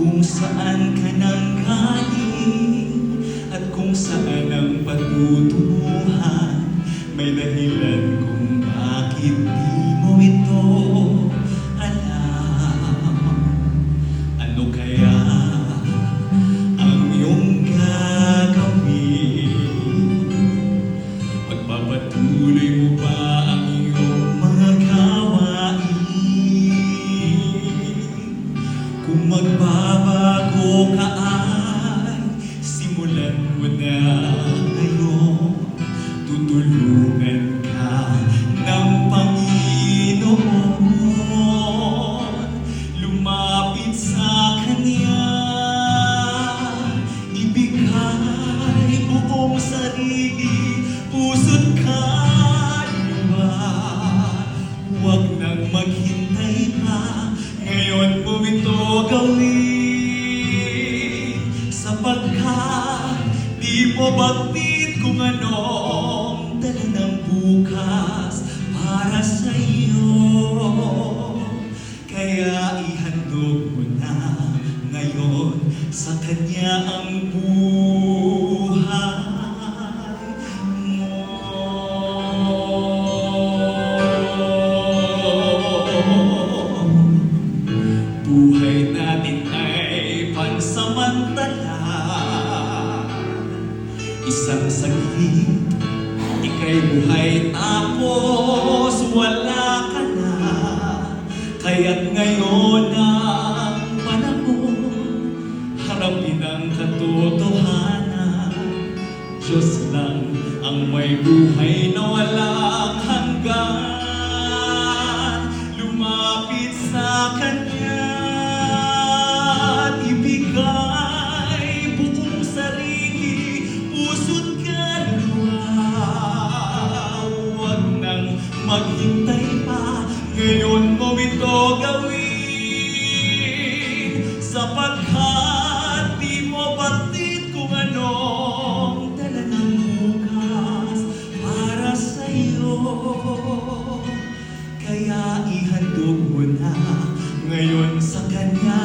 kung saan ka nang galing at kung saan ang patutunguhan. May dahilan kung bakit di mo ito alam. Ano kaya ang iyong gagawin? Pagpapatuloy mo ba ang iyong mga gawain? Kung magbabago ka ay simulan mo na ngayon. Tutulungan ka ng Panginoon. Lumapit sa Kanya, ibigay buong sarili, puso't kaluluwa. Huwag nang maghintay pa, ngayon mo ito gawin. Sapagkat di mo batid kung anong dala ng bukas para sa iyo. Kaya ihandog mo na ngayon sa Kanya ang buhay mo. Buhay natin ay pansamantala. Isang saglit, ika'y buhay tapos wala ka na. Kaya't ngayon ang panahon, harapin ang katotohanan. Diyos lang ang may buhay na walang hanggan. Lumapit sa Kanya at ibigay buong sarili, puso't kaluluwa. Huwag nang maghintay pa, ngayon mo ito gawin. Sapagkat di mo batid kung anong dala ng bukas para sa iyo. Kaya ihandog mo na ngayon sa Kanya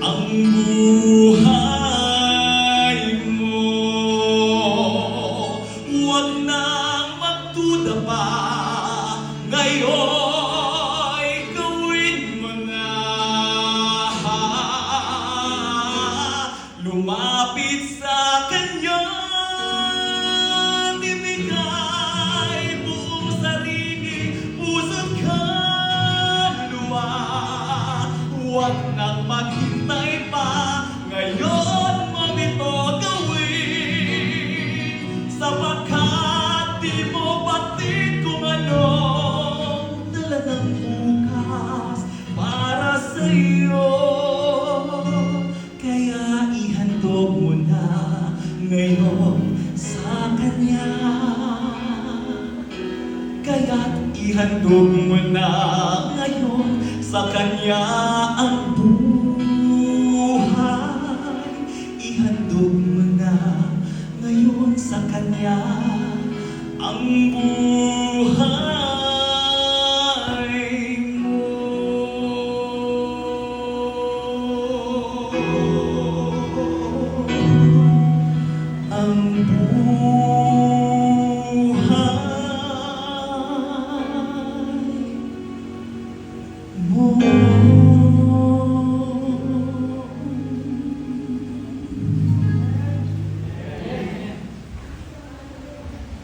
ang buhay mo. Huwag nang magduda pa, ngayon gawin mo na. Lumapit sa Kanya, ibigay buong sarili, puso't kaluluwa. Huwag nang maghintay pa, ngayon mo ito gawin. Sapagkat di mo batid kung anong dala ng bukas para sa iyo. Kaya ihandog mo na ngayon sa Kanya. Kaya't ihandog mo na ngayon sa Kanya ang buhay. Ihandog mo na ngayon sa Kanya ang buhay.